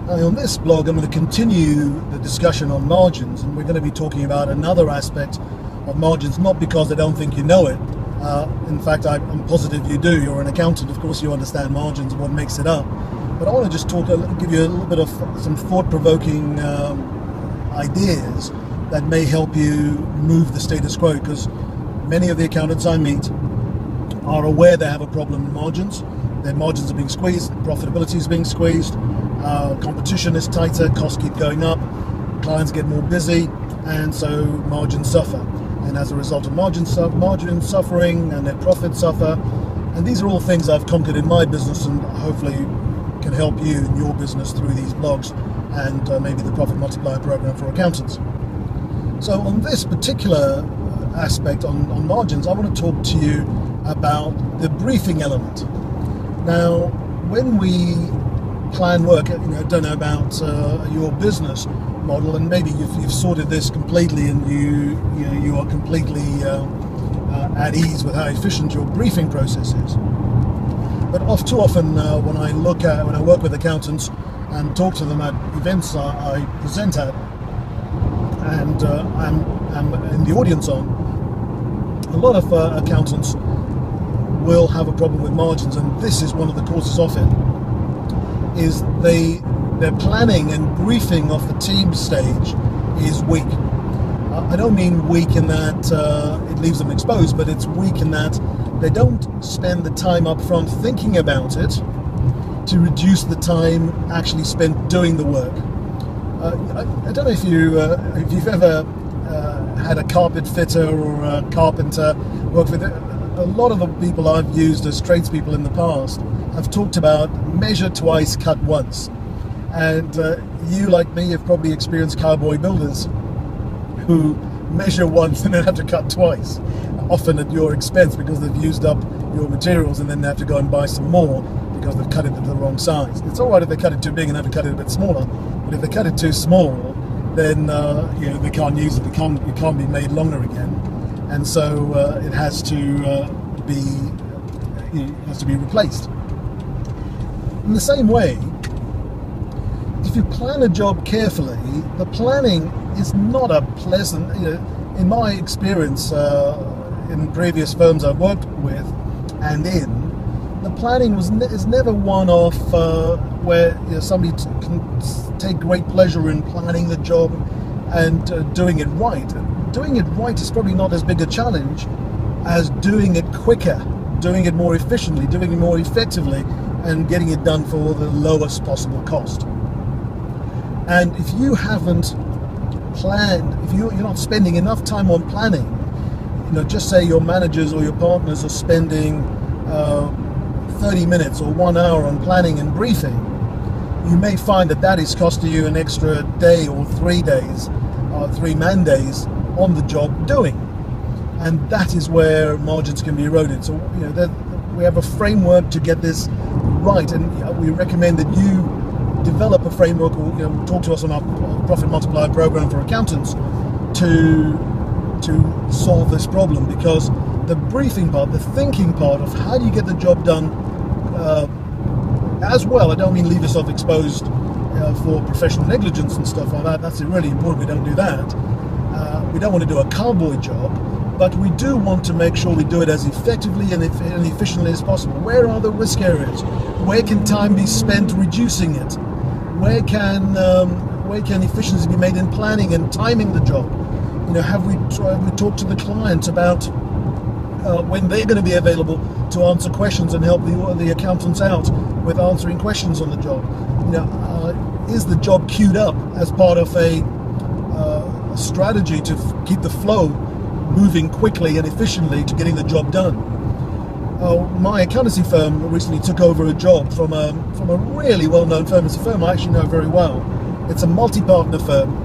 On this blog, I'm going to continue the discussion on margins, and we're going to be talking about another aspect of margins, not because I don't think you know it. In fact, I'm positive you do. You're an accountant, of course you understand margins and what makes it up. But I want to just give you a little bit of some thought-provoking ideas that may help you move the status quo, because many of the accountants I meet are aware they have a problem in margins. Their margins are being squeezed, profitability is being squeezed, competition is tighter, costs keep going up, clients get more busy, and so margins suffer. And as a result of margin suffering, and their profits suffer. And these are all things I've conquered in my business, and hopefully can help you in your business through these blogs and maybe the Profit Multiplier program for accountants. So on this particular aspect on margins, I want to talk to you about the briefing element. Now, when we plan work, I don't know about your business model, and maybe you've sorted this completely, and you are completely at ease with how efficient your briefing process is. But too often when I work with accountants and talk to them at events I present at, and I'm in the audience on, a lot of accountants will have a problem with margins, and this is one of the causes of it. Is their planning and briefing of the team stage is weak. I don't mean weak in that it leaves them exposed, but it's weak in that they don't spend the time up front thinking about it to reduce the time actually spent doing the work. I don't know if you've ever had a carpet fitter or a carpenter work with it. A lot of the people I've used as tradespeople in the past have talked about measure twice, cut once. And you, like me, have probably experienced cowboy builders who measure once and then have to cut twice, often at your expense because they've used up your materials, and then they have to go and buy some more because they've cut it to the wrong size. It's all right if they cut it too big and have to cut it a bit smaller, but if they cut it too small, then they can't use it. It can't be made longer again, and so it has to be replaced. In the same way, if you plan a job carefully, the planning is not a pleasant. In my experience, in previous firms I've worked with and in, the planning is never one of where somebody can take great pleasure in planning the job and doing it right. Doing it right is probably not as big a challenge as doing it quicker, doing it more efficiently, doing it more effectively, and getting it done for the lowest possible cost. And if you haven't planned, if you're not spending enough time on planning, just say your managers or your partners are spending 30 minutes or 1 hour on planning and briefing, you may find that is costing you an extra day or 3 days, or 3 man days on the job doing. And that is where margins can be eroded. So we have a framework to get this right, and we recommend that you develop a framework, or talk to us on our Profit Multiplier program for accountants to solve this problem, because the briefing part, the thinking part of how do you get the job done as well. I don't mean leave yourself exposed for professional negligence and stuff like that. That's really important. We don't do that. We don't want to do a cowboy job, but we do want to make sure we do it as effectively and efficiently as possible. Where are the risk areas? Where can time be spent reducing it? Where can efficiency be made in planning and timing the job? Have we talked to the client about when they're going to be available to answer questions and help the accountants out with answering questions on the job? Is the job queued up as part of a strategy to keep the flow moving quickly and efficiently to getting the job done? My accountancy firm recently took over a job from a really well-known firm. It's a firm I actually know very well. It's a multi-partner firm.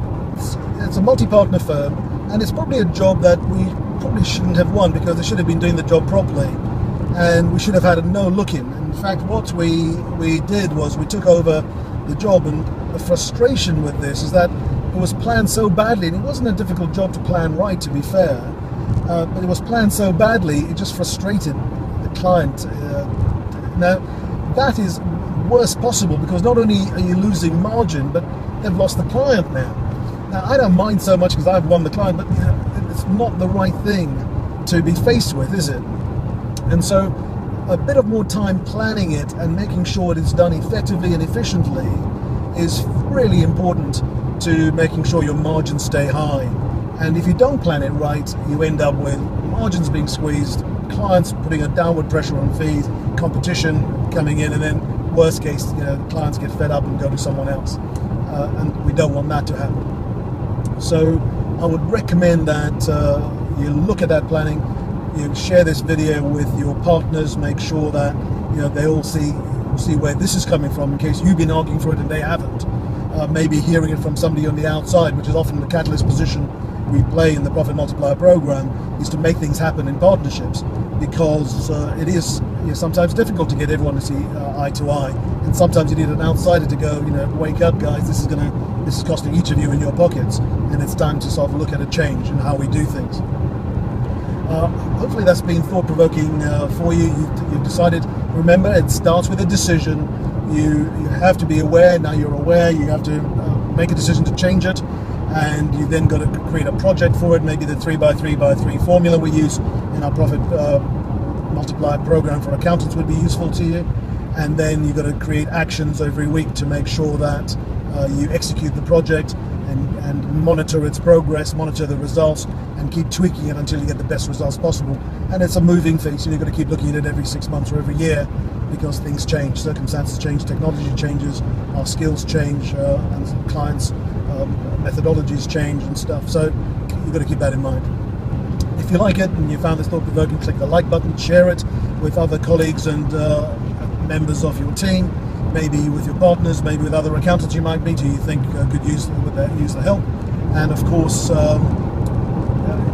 And it's probably a job that we probably shouldn't have won, because they should have been doing the job properly, and we should have had a no look in. In fact, what we did was we took over the job, and the frustration with this is that it was planned so badly, and it wasn't a difficult job to plan right, to be fair, but it was planned so badly it just frustrated the client. Now, that is worst possible, because not only are you losing margin, but they've lost the client now. Now, I don't mind so much because I've won the client, but it's not the right thing to be faced with, is it? And so a bit of more time planning it and making sure it is done effectively and efficiently is really important to making sure your margins stay high. And if you don't plan it right, you end up with margins being squeezed, clients putting a downward pressure on fees, competition coming in, and then worst case, clients get fed up and go to someone else. And we don't want that to happen. So I would recommend that you look at that planning, you share this video with your partners, make sure that they all see where this is coming from, in case you've been arguing for it and they haven't. Maybe hearing it from somebody on the outside, which is often the catalyst position we play in the Profit Multiplier program, is to make things happen in partnerships, because it is sometimes difficult to get everyone to see eye to eye, and sometimes you need an outsider to go, wake up guys, this is costing each of you in your pockets, and it's time to sort of look at a change in how we do things. Hopefully that's been thought-provoking for you. You've decided. Remember, it starts with a decision. You have to be aware. Now you're aware, you have to make a decision to change it, and you then got to create a project for it. Maybe the 3x3x3 formula we use in our Profit Multiplier program for accountants would be useful to you. And then you've got to create actions every week to make sure that you execute the project and monitor its progress, monitor the results, and keep tweaking it until you get the best results possible. And it's a moving feast, and you've got to keep looking at it every 6 months or every year, because things change, circumstances change, technology changes, our skills change, and clients' methodologies change and stuff. So you've got to keep that in mind. If you like it and you found this thought-provoking, click the like button, share it with other colleagues and members of your team, maybe with your partners, maybe with other accountants you might meet who you think could use the help. And of course,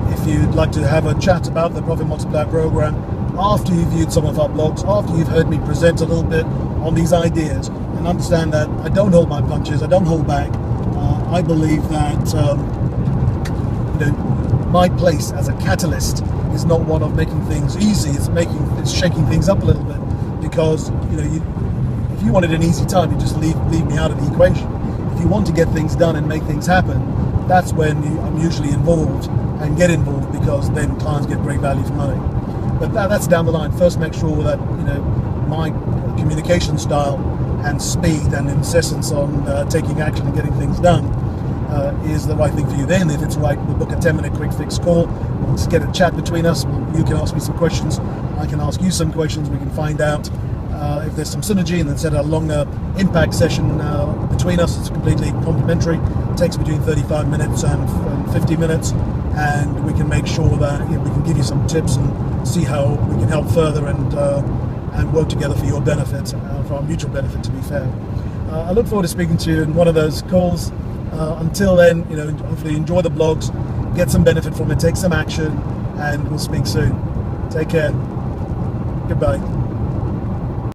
if you'd like to have a chat about the Profit Multiplier program after you've viewed some of our blogs, after you've heard me present a little bit on these ideas, and understand that I don't hold my punches, I don't hold back. I believe that my place as a catalyst is not one of making things easy. It's shaking things up a little bit, because if you wanted an easy time, you just leave me out of the equation. If you want to get things done and make things happen, that's when I'm usually involved and get involved, because then clients get great value for money. But that's down the line. First, make sure that my communication style and speed and insistence on taking action and getting things done is the right thing for you. Then, if it's right, we'll book a 10-minute quick fix call. We'll just get a chat between us. You can ask me some questions. I can ask you some questions. We can find out if there's some synergy, and then set a longer impact session between us. It's completely complimentary. It takes between 35 minutes and 50 minutes, and we can make sure that we can give you some tips and see how we can help further and work together for your benefit, for our mutual benefit, to be fair. I look forward to speaking to you in one of those calls. Until then, hopefully enjoy the blogs, get some benefit from it, take some action, and we'll speak soon. Take care. Goodbye.